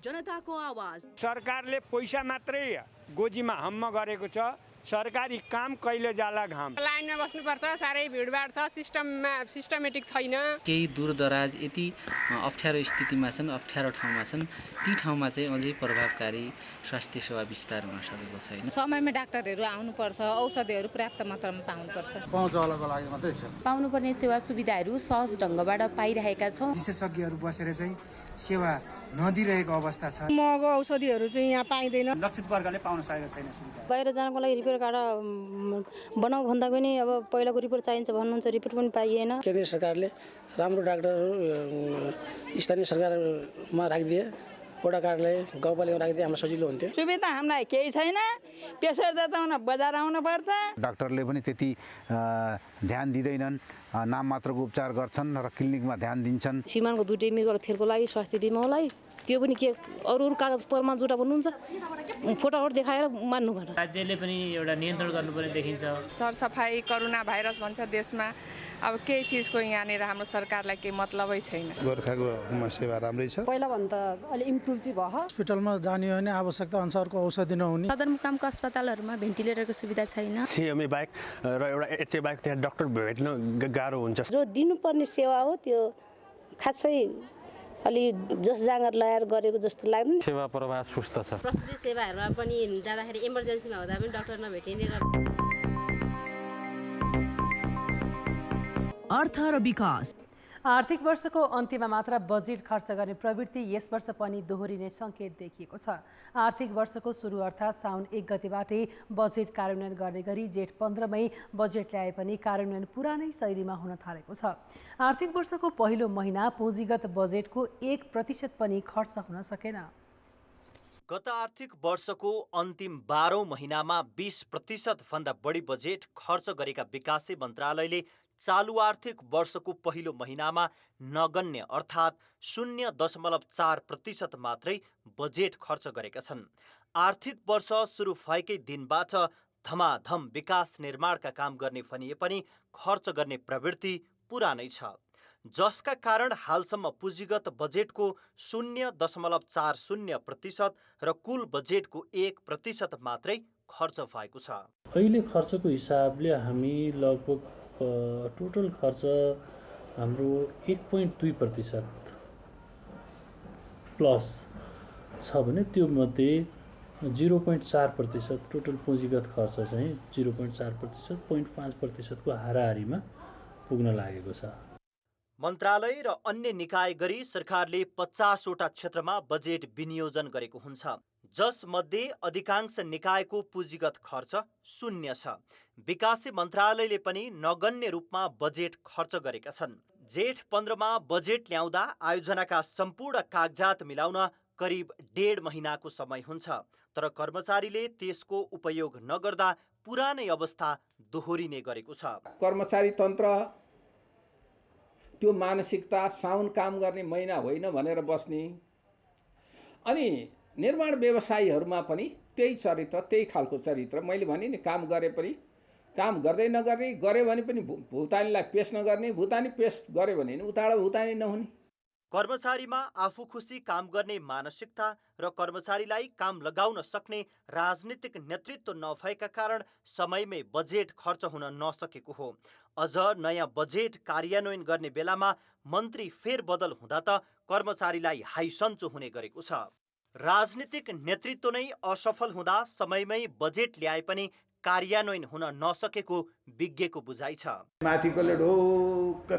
जनताको आवाज। सरकारले पैसा मात्रै गोजीमा हम्म गरेको छ, सरकारी काम कहिले जाला घाम। लाइनमा बस्नुपर्छ, साह्रै भिडभाड छ, सिस्टमेटिक छैन। केही दूरदराज यति अप्ठ्यारो स्थितिमा छन्, अप्ठ्यारो ठाउँमा छन्, ती ठाउँमा चाहिँ अझै प्रभावकारी स्वास्थ्य सेवा विस्तार हुन सकेको छैन। समयमा डाक्टरहरू आउनुपर्छ, औषधिहरू पर्याप्त मात्रामा पाउनुपर्छ। पहुँचाउनको लागि मात्रै छ। पाउनुपर्ने सेवा सुविधाहरू सहज ढङ्गबाट पाइरहेका छौँ। विशेषज्ञहरू बसेर चाहिँ सेवा नदिरहेको अवस्था छ। महँगो औषधिहरू चाहिँ यहाँ पाइँदैन। लक्षित वर्गले पाउन सकेको छैन सुविधा। बाहिर जानको लागि रिपोर्ट कार्ड बनाऊ भन्दा पनि अब पहिलाको रिपोर्ट चाहिन्छ भन्नुहुन्छ, रिपोर्ट पनि पाइएन। केन्द्रीय सरकारले राम्रो डाक्टरहरू स्थानीय सरकारमा राखिदिए, वडा कार्यालय गाउँपालिकामा राखिदिए हामीलाई सजिलो हुन्थ्यो। सुविधा हामीलाई केही छैन, पेसेन्ट जताउन बजार आउनुपर्छ। डाक्टरले पनि त्यति ध्यान दिँदैनन्, नाम मात्रको उपचार गर्छन् र क्लिनिकमा ध्यान दिन्छन्। सीमानको 2 मेडिकल फेरको लागि स्वास्थ्य बिमालाई त्यो पनि के अरू कागज प्रमाण जुटा भन्नुहुन्छ, फोटोहरू देखाएर मान्नु भएन। राज्यले पनि एउटा नियन्त्रण गर्नुपर्ने देखिन्छ। सरसफाइ कोरोना भाइरस भन्छ देशमा, अब केही चिजको यहाँनिर हाम्रो सरकारलाई केही मतलबै छैन। गोर्खाको सेवा राम्रै छ, पहिला भन्दा अलि इम्प्रुभ चाहिँ भयो। हस्पिटलमा जाने हो भने आवश्यकता अनुसारको औषधि नहुने। सदरमुकामको अस्पतालहरूमा भेन्टिलेटरको सुविधा छैन। सिएमए बाहेक र एउटा एचए बाहेक त्यहाँ डाक्टर भेट्न गाह्रो हुन्छ। जो दिनुपर्ने सेवा हो त्यो खासै अलि जस जाँगर लगाएर गरेको जस्तो लाग्दैन। सेवा प्रवाह सुस्त छ। प्रसुति सेवाहरूमा पनि जाँदाखेरि इमर्जेन्सीमा हुँदा पनि डाक्टर नभेटिने। अर्थ र विकास। आर्थिक वर्षको अन्त्यमा मात्र बजेट खर्च गर्ने प्रवृत्ति यस वर्ष पनि दोहोरिने सङ्केत देखिएको छ। आर्थिक वर्षको सुरु अर्थात् साउन 1 गतेबाटै बजेट कार्यान्वयन गर्ने गरी जेठ 15 मै बजेट ल्याए पनि कार्यान्वयन पुरानै शैलीमा हुन थालेको छ। आर्थिक वर्षको पहिलो महिना पुँजीगत बजेटको 1% पनि खर्च हुन सकेन। गत आर्थिक वर्षको अन्तिम 12औं महिनामा 20% भन्दा बढी बजेट खर्च गरेका विकासे मन्त्रालयले चालु आर्थिक वर्षको पहिलो महिनामा नगण्य अर्थात् 0.4% मात्रै बजेट खर्च गरेका छन्। आर्थिक वर्ष सुरु भएकै दिनबाट धमाधम विकास निर्माणका काम गर्ने भनिए पनि खर्च गर्ने प्रवृत्ति पुरानै छ, जसका कारण हालसम्म पुँजीगत बजेटको 0.40% र कुल बजेटको 1% मात्रै खर्च भएको छ। अहिले खर्चको हिसाबले हामी लगभग टोटल खर्च हाम्रो 1.2% प्लस छ भने त्यो मध्ये 0.4% टोटल पुँजीगत खर्च चाहिँ 0.4%, 0.5% को हाराहारीमा पुग्न लागेको छ। मन्त्रालय र अन्य निकाय गरी सरकारले 50 वटा क्षेत्रमा बजेट विनियोजन गरेको हुन्छ, जसमध्ये अधिकांश निकायको पुँजीगत खर्च 0 छ। विकासे मन्त्रालयले पनि नगण्य रूपमा बजेट खर्च गरेका छन्। जेठ 15 मा बजेट ल्याउँदा आयोजनाका सम्पूर्ण कागजात मिलाउन करिब 1.5 महिनाको समय हुन्छ, तर कर्मचारीले त्यसको उपयोग नगर्दा पुरानै अवस्था दोहोरिने गरेको छ। कर्मचारी तन्त्र त्यो मानसिकता साउन काम गर्ने महिना होइन भनेर बस्ने, अनि निर्माण व्यवसायीहरूमा पनि त्यही चरित्र, त्यही खालको चरित्र। मैले भने नि काम गरे पनि काम गर्दै नगर्ने, गरे भने पनि भुतानीलाई पेश नगर्ने, भुतानी पेश गरे भने उताबाट भुतानी नहुने। कर्मचारीमा आफू खुसी काम गर्ने मानसिकता र कर्मचारीलाई काम लगाउन सक्ने राजनीतिक नेतृत्व नभएका कारण समयमै बजेट खर्च हुन नसकेको हो। अझ नयाँ बजेट कार्यान्वयन गर्ने बेलामा मन्त्री फेरबदल हुँदा त कर्मचारीलाई हाइसन्चो हुने गरेको छ। राजनीतिक नेतृत्व नै असफल हुँदा समयमै बजेट ल्याए पनि कार्यान्वयन हुन नसकेको विज्ञको बुझाइ छ। माथिकोले ढोक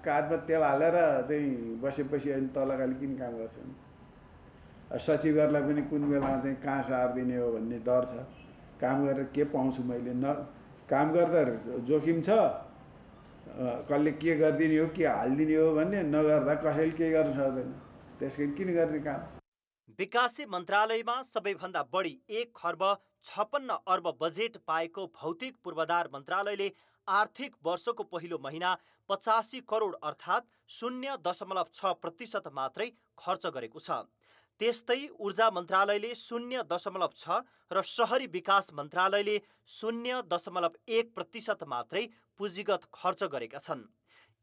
काठमा तेल हालेर चाहिँ बसेपछि अनि तलकाले किन काम गर्छन्? सचिवहरूलाई पनि कुन बेला चाहिँ कहाँ सारिदिने हो भन्ने डर छ। काम गरेर के पाउँछु मैले? न काम गर्दा जोखिम छ, कसले के गरिदिने हो, के हालिदिने हो भन्ने, नगर्दा कसैले केही गर्न सक्दैन। त्यसकै किन गर्ने काम? विकासे मन्त्रालयमा सबैभन्दा बढी 1.56 अर्ब बजेट पाएको भौतिक पूर्वाधार मन्त्रालयले आर्थिक वर्षको पहिलो महिना 85 करोड अर्थात् 0.6% मात्रै खर्च गरेको छ। त्यस्तै ऊर्जा मन्त्रालयले 0.6 र शहरी विकास मन्त्रालयले 0.1% मात्रै पुँजीगत खर्च गरेका छन्।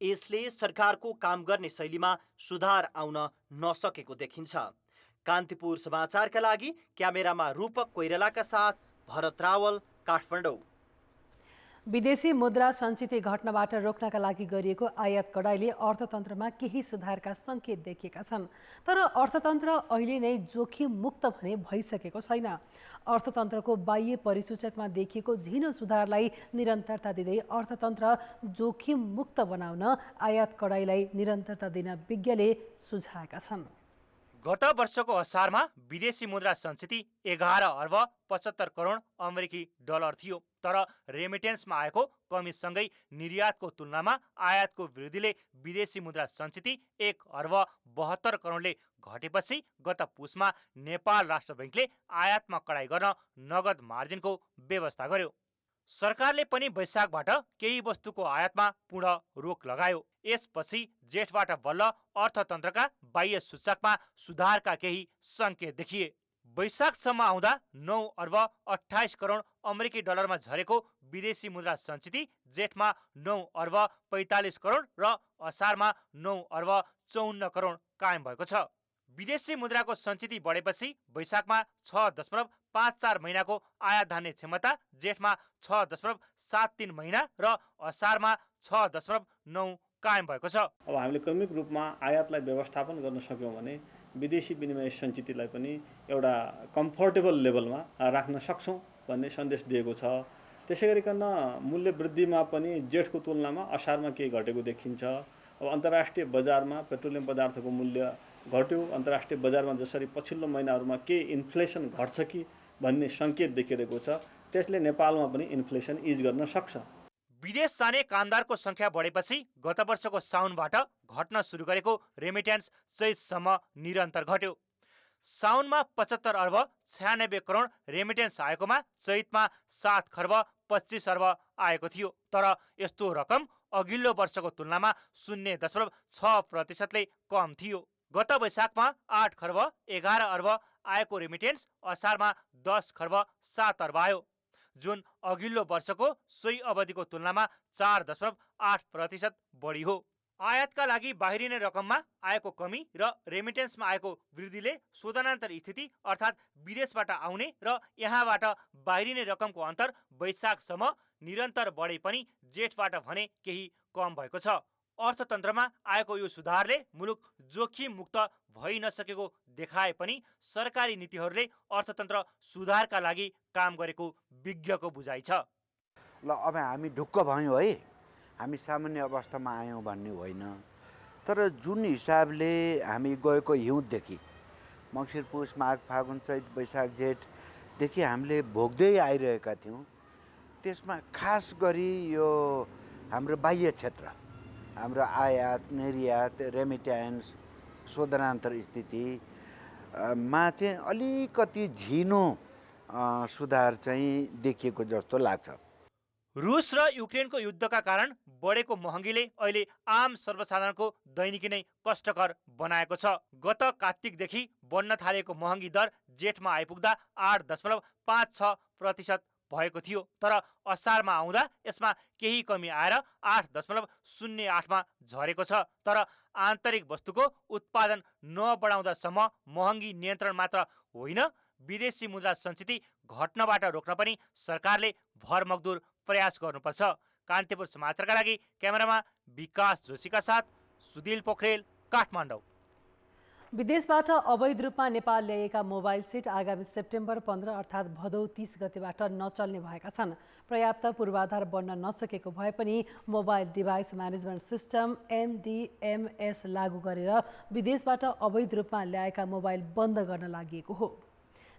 यसले सरकारको काम गर्ने शैलीमा सुधार आउन नसकेको देखिन्छ। कान्तिपुर समाचारका लागि क्यामेरामा रूपक कोइरालाका साथ भरत रावल, काठमाडौँ। विदेशी मुद्रा सञ्चित घटनाबाट रोक्नका लागि गरिएको आयात कडाइले अर्थतन्त्रमा केही सुधारका सङ्केत देखिएका छन्। तर अर्थतन्त्र अहिले नै जोखिम मुक्त भने भइसकेको छैन। अर्थतन्त्रको बाह्य परिसूचकमा देखिएको झिनो सुधारलाई निरन्तरता दिँदै अर्थतन्त्र जोखिम मुक्त बनाउन आयात कडाइलाई निरन्तरता दिन विज्ञले सुझाएका छन्। गत वर्षको असारमा विदेशी मुद्रा सञ्चित 11 अर्ब 75 करोड अमेरिकी डलर थियो। तर रेमिटेन्समा आएको कमीसँगै निर्यातको तुलनामा आयातको वृद्धिले विदेशी मुद्रा सञ्चित 1 अर्ब 72 करोडले घटेपछि गत पुसमा नेपाल राष्ट्र बैङ्कले आयातमा कडाइ गर्न नगद मार्जिनको व्यवस्था गर्यो। सरकारले पनि वैशाखबाट केही वस्तुको आयातमा पूर्ण रोक लगायो। यसपछि जेठबाट बल्ल अर्थतन्त्रका बाह्य सूचकमा सुधारका केही सङ्केत देखिए। वैशाखसम्म आउँदा 9 अर्ब 28 करोड अमेरिकी डलरमा झरेको विदेशी मुद्रा सञ्चित जेठमा 9 अर्ब 45 करोड र असारमा 9 अर्ब 54 करोड कायम भएको छ। विदेशी मुद्राको सञ्चित बढेपछि वैशाखमा 6.54 महिनाको आयात धान्ने क्षमता जेठमा 6.73 महिना र असारमा 6.9 कायम भएको छ। अब हामीले क्रमिक रूपमा आयातलाई व्यवस्थापन गर्न सक्यौँ भने विदेशी विनिमय सञ्चितलाई पनि एउटा कम्फर्टेबल लेभलमा राख्न सक्छौँ भन्ने सन्देश दिएको छ। त्यसै गरिकन मूल्य वृद्धिमा पनि जेठको तुलनामा असारमा केही घटेको देखिन्छ। अब अन्तर्राष्ट्रिय बजारमा पेट्रोलियम पदार्थको मूल्य घट्यो। अन्तर्राष्ट्रिय बजारमा जसरी पछिल्लो महिनाहरूमा के इन्फ्लेसन घट्छ कि भन्ने सङ्केत देखिरहेको छ, त्यसले नेपालमा पनि इन्फ्लेसन इज गर्न सक्छ। विदेश जाने कामदारको सङ्ख्या बढेपछि गत वर्षको साउनबाट घट्न सुरु गरेको रेमिट्यान्स चैतसम्म निरन्तर घट्यो। साउनमा 75 अर्ब 96 करोड रेमिट्यान्स आएकोमा चैतमा 7 खर्ब 25 अर्ब आएको थियो। तर यस्तो रकम अघिल्लो वर्षको तुलनामा 0.6%ले कम थियो। गत वैशाखमा 8 खर्ब 11 अर्ब आएको रेमिटेन्स असारमा 10 खर्ब 7 अर्ब आयो, जुन अघिल्लो वर्षको सोही अवधिको तुलनामा 4.8% बढी हो। आयातका लागि बाहिरिने रकममा आएको कमी र रेमिटेन्समा आएको वृद्धिले शोधनान्तर स्थिति अर्थात् विदेशबाट आउने र यहाँबाट बाहिरिने रकमको अन्तर वैशाखसम्म निरन्तर बढे पनि जेठबाट भने केही कम भएको छ। अर्थतन्त्रमा आएको यो सुधारले मुलुक जोखिम मुक्त भइ नसकेको देखाए पनि सरकारी नीतिहरूले अर्थतन्त्र सुधारका लागि काम गरेको विज्ञको बुझाइ छ। ल अब हामी ढुक्क भयौँ है, हामी सामान्य अवस्थामा आयौँ भन्ने होइन। तर जुन हिसाबले हामी गएको हिउँददेखि मङ्सिर पुस माघ फागुन चैत वैशाख जेठदेखि हामीले भोग्दै आइरहेका थियौँ, त्यसमा खास गरी यो हाम्रो बाह्य क्षेत्र, हाम्रो आयात निर्यात रेमिट्यान्स शोधनान्तर स्थितिमा चाहिँ अलिकति झिनो सुधार चाहिँ देखिएको जस्तो लाग्छ। रुस र युक्रेनको युद्धका कारण बढेको महँगीले अहिले आम सर्वसाधारणको दैनिकी नै कष्टकर बनाएको छ। गत कार्तिकदेखि बढ्न थालेको महँगी दर जेठमा आइपुग्दा 8.56% भएको थियो। तर असारमा आउँदा यसमा केही कमी आएर 8.08मा झरेको छ। तर आन्तरिक वस्तुको उत्पादन नबढाउँदासम्म महँगी नियन्त्रण मात्र होइन, विदेशी मुद्रा सञ्चित घट्नबाट रोक्न पनि सरकारले भरमग्दुर प्रयास गर्नुपर्छ। कान्तिपुर समाचारका लागि क्यामेरामा विकास जोशीका साथ सुदिल पोखरेल, काठमाडौँ। विदेशबाट अवैध रूपमा नेपाल ल्याइएका मोबाइल सेट आगामी सेप्टेम्बर 15 अर्थात् भदौ 30 गतेबाट नचल्ने भएका छन्। पर्याप्त पूर्वाधार बन्न नसकेको भए पनि mobile device management system MDMS लागू गरेर विदेशबाट अवैध रूपमा ल्याएका मोबाइल बन्द गर्न लागि हो।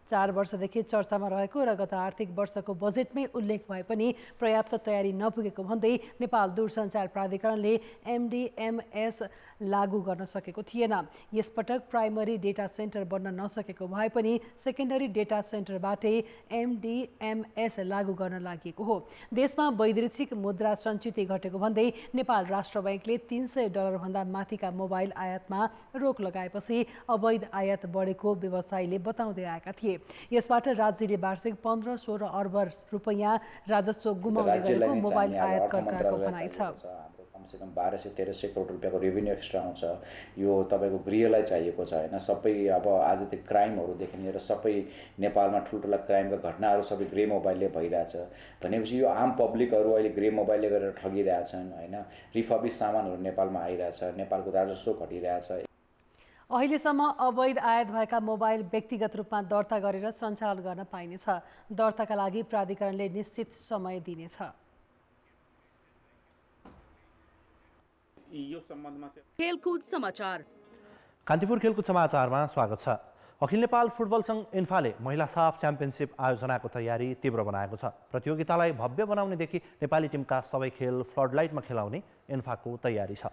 4 वर्षदेखि चर्चामा रहेको र गत आर्थिक वर्षको बजेटमै उल्लेख भए पनि पर्याप्त तयारी नपुगेको भन्दै नेपाल दूरसञ्चार प्राधिकरणले MDMS लागू गर्न सकेको थिएन। यसपटक प्राइमरी डेटा सेन्टर बन्न नसकेको भए पनि सेकेन्डरी डेटा सेन्टरबाटै MDMS लागू गर्न लागि हो। देशमा वैदेशिक मुद्रा सञ्चित घटेको भन्दै नेपाल राष्ट्र बैंकले $300 भन्दा माथिका मोबाइल आयातमा रोक लगाएपछि अवैध आयात बढेको व्यवसायीले बताउँदै आएका थिए। यसबाट राज्यले वार्षिक 15-16 अर्ब रुपैयाँ राजस्व गुमाउने गरेको मोबाइल आयातकर्ताको भनाइ छ। कमसेकम 1200-1300 करोड रुपियाँको रेभेन्यू एक्स्ट्रा आउँछ। यो तपाईँको गृहलाई चाहिएको छ होइन। सबै अब आज त्यो क्राइमहरूदेखि लिएर सबै नेपालमा ठुल्ठुला क्राइमका घटनाहरू सबै ग्रे मोबाइलले भइरहेछ भनेपछि यो आम पब्लिकहरू अहिले ग्रे मोबाइलले गरेर ठगिरहेछन् होइन। रिफर्बिस सामानहरू नेपालमा आइरहेछ, नेपालको राजस्व घटिरहेछ। अहिलेसम्म अवैध आयात भएका मोबाइल व्यक्तिगत रूपमा दर्ता गरेर सञ्चालन गर्न पाइनेछ। दर्ताका लागि प्राधिकरणले निश्चित समय दिनेछ। खेलकुद समाचार। कान्तिपुर खेलकुद समाचारमा स्वागत छ। अखिल नेपाल फुटबल सङ्घ इन्फाले महिला साफ च्याम्पियनसिप आयोजनाको तयारी तीव्र बनाएको छ। प्रतियोगितालाई भव्य बनाउनेदेखि नेपाली टिमका सबै खेल फ्लडलाइटमा खेलाउने इन्फाको तयारी छ।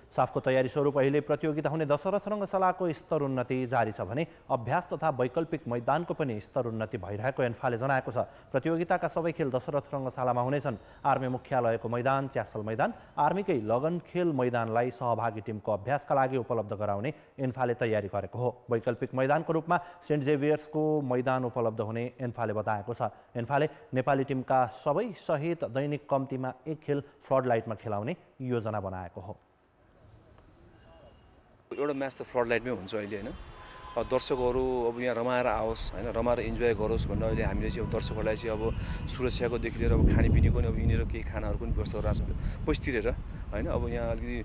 साफको तयारी स्वरूप अहिले प्रतियोगिता हुने दशरथ रङ्गशालाको स्तर उन्नति जारी छ भने अभ्यास तथा वैकल्पिक मैदानको पनि स्तर उन्नति भइरहेको इन्फाले जनाएको छ। प्रतियोगिताका सबै खेल दशरथ रङ्गशालामा हुनेछन्। आर्मी मुख्यालयको मैदान च्यासल मैदान, आर्मीकै लगन खेल मैदानलाई सहभागी टिमको अभ्यासका लागि उपलब्ध गराउने इन्फाले तयारी गरेको हो। वैकल्पिक मैदानको रूपमा सेन्ट जेभियर्सको मैदान उपलब्ध हुने इन्फाले बताएको छ। इन्फाले नेपाली टिमका सबै सहित दैनिक कम्तीमा एक खेल फ्लडलाइटमा खेलाउने योजना बनाएको हो। एउटा म्याच त फ्लडलाइटमै हुन्छ अहिले होइन। अब दर्शकहरू अब यहाँ रमाएर आओस् होइन, रमाएर इन्जोय गरोस् भनेर अहिले हामीले चाहिँ अब दर्शकहरूलाई चाहिँ अब सुरक्षाकोदेखि लिएर अब खानेपिनेको नि अब यिनीहरू केही खानाहरूको पनि व्यवस्था गरिरहेको छौँ पैसा तिरेर होइन। अब यहाँ अलिकति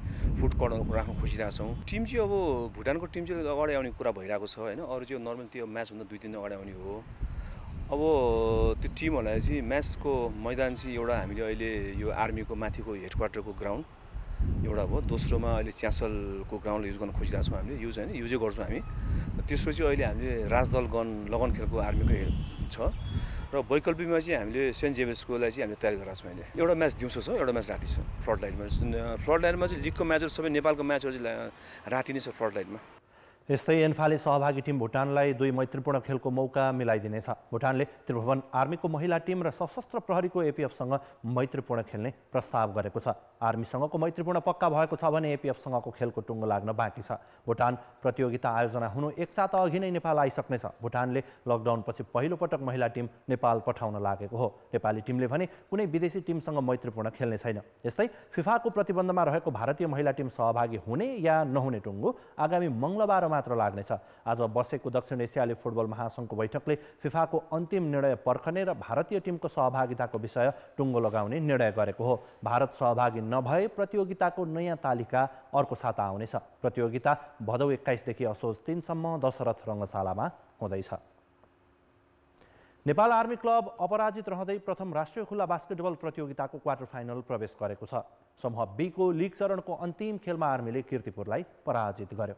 फुड कर्नर राख्न खोजिरहेको छौँ। टिम चाहिँ अब भुटानको टिम चाहिँ अगाडि आउने कुरा भइरहेको छ होइन। अरू चाहिँ नर्मल त्यो म्याचभन्दा 2-3 दिन अगाडि आउने हो। अब त्यो टिमहरूलाई चाहिँ म्याचको मैदान चाहिँ एउटा हामीले अहिले यो आर्मीको माथिको हेडक्वार्टरको ग्राउन्ड एउटा हो। दोस्रोमा अहिले च्यासलको ग्राउन्ड युज गर्न खोजिरहेको छौँ हामीले, युजै गर्छौँ हामी। तेस्रो चाहिँ अहिले हामीले राजदल लगन खेलको आर्मीको हेड छ र वैकल्पिकमा चाहिँ हामीले सेन्ट जेभियर्सकोलाई चाहिँ हामीले तयारी गरेका छौँ अहिले। एउटा म्याच दिउँसो छ, एउटा म्याच राति छ फ्लडलाइटमा। फ्लडलाइटमा चाहिँ लिगको म्याचहरू सबै नेपालको म्याचहरू चाहिँ राति नै छ फ्लडलाइटमा। यस्तै एन्फाले सहभागी टिम भुटानलाई 2 मैत्रीपूर्ण खेलको मौका मिलाइदिनेछ। भुटानले त्रिभुवन आर्मीको महिला टिम र सशस्त्र प्रहरीको एपीएफसँग मैत्रीपूर्ण खेल्ने प्रस्ताव गरेको छ। आर्मीसँगको मैत्रीपूर्ण पक्का भएको छ भने एपीएफसँगको खेलको टुङ्गो लाग्न बाँकी छ। भुटान प्रतियोगिता आयोजना हुनु एक साता अघि नै नेपाल आइसक्नेछ। भुटानले लकडाउनपछि पहिलोपटक महिला टिम नेपाल पठाउन लागेको हो। नेपाली टिमले भने कुनै विदेशी टिमसँग मैत्रीपूर्ण खेल्ने छैन। यस्तै फिफाको प्रतिबन्धमा रहेको भारतीय महिला टिम सहभागी हुने या नहुने टुङ्गो आगामी मङ्गलबार मात्र लाग्नेछ। आज बसेको दक्षिण एसियाली फुटबल महासङ्घको बैठकले फिफाको अन्तिम निर्णय पर्खने र भारतीय टिमको सहभागिताको विषय टुङ्गो लगाउने निर्णय गरेको हो। भारत सहभागी नभए प्रतियोगिताको नयाँ तालिका अर्को साता आउनेछ। प्रतियोगिता भदौ 21 देखि असोज 3 सम्म दशरथ रङ्गशालामा हुँदैछ। नेपाल आर्मी क्लब अपराजित रहँदै प्रथम राष्ट्रिय खुल्ला बास्केटबल प्रतियोगिताको क्वार्टर फाइनल प्रवेश गरेको छ। समूह बी को लिग चरणको अन्तिम खेलमा आर्मीले कीर्तिपुरलाई पराजित गर्यो।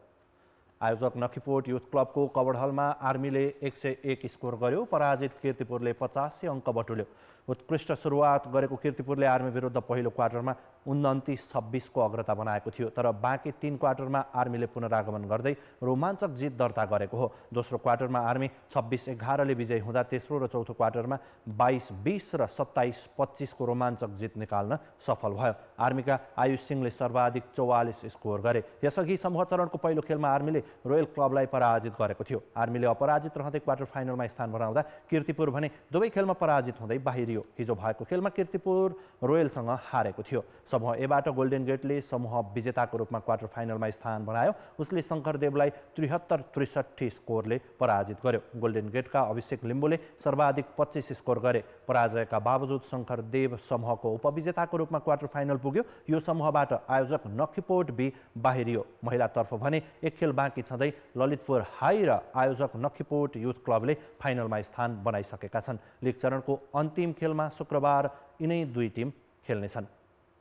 आयोजक नखीपोट युथ क्लबको कवर्ड हलमा आर्मीले 101 स्कोर गर्यो। पराजित कीर्तिपुरले 85 अङ्क बटुल्यो। उत्कृष्ट सुरुवात गरेको कीर्तिपुरले आर्मी विरुद्ध पहिलो क्वार्टरमा 29-26 को अग्रता बनाएको थियो, तर बाँकी 3 क्वार्टरमा आर्मीले पुनरागमन गर्दै रोमाञ्चक जित दर्ता गरेको हो। दोस्रो क्वार्टरमा आर्मी 26-11 ले विजयी हुँदा तेस्रो र चौथो क्वार्टरमा 22-20 र 27-25 को रोमाञ्चक जित निकाल्न सफल भयो। आर्मीका आयुष सिंहले सर्वाधिक 44 स्कोर गरे। यसअघि समूह चरणको पहिलो खेलमा आर्मीले रोयल क्लबलाई पराजित गरेको थियो। आर्मीले अपराजित रहँदै क्वार्टर फाइनलमा स्थान बनाउँदा कीर्तिपुर भने दुवै खेलमा पराजित हुँदै बाहिरियो। हिजो भएको खेलमा कीर्तिपुर रोयलसँग हारेको थियो। समूह एबाट गोल्डेन गेटले समूह विजेताको रूपमा क्वार्टर फाइनलमा स्थान बनायो। उसले शङ्करदेवलाई 73-63 स्कोरले पराजित गर्यो। गोल्डेन गेटका अभिषेक लिम्बुले सर्वाधिक 25 स्कोर गरे। पराजयका बावजुद शङ्करदेव समूहको उपविजेताको रूपमा क्वार्टर फाइनल पुग्यो। यो समूहबाट आयोजक नखीपोट बी बाहिरियो। महिलातर्फ भने एक खेल बाँकी छँदै ललितपुर हाई र आयोजक नखीपोट युथ क्लबले फाइनलमा स्थान बनाइसकेका छन्। लिग चरणको अन्तिम खेलमा शुक्रबार यिनै दुई टिम खेल्नेछन्।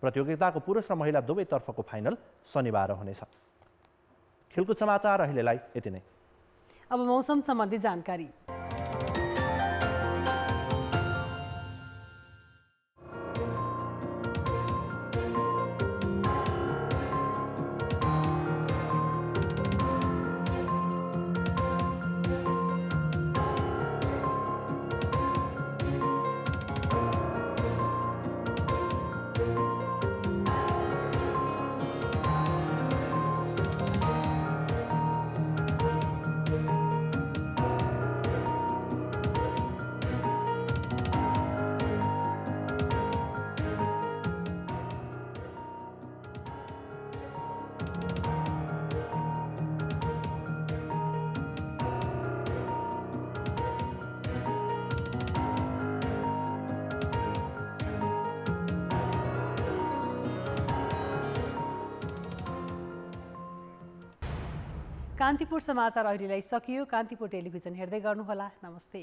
प्रतियोगिताको पुरुष र महिला दुवैतर्फको फाइनल शनिबार हुनेछ। खेलकुद समाचार अहिलेलाई यति नै। अब मौसम सम्बन्धी जानकारी। कान्तिपुर समाचार अहिलेलाई सकियो। कान्तिपुर टेलिभिजन हेर्दै गर्नुहोला। नमस्ते।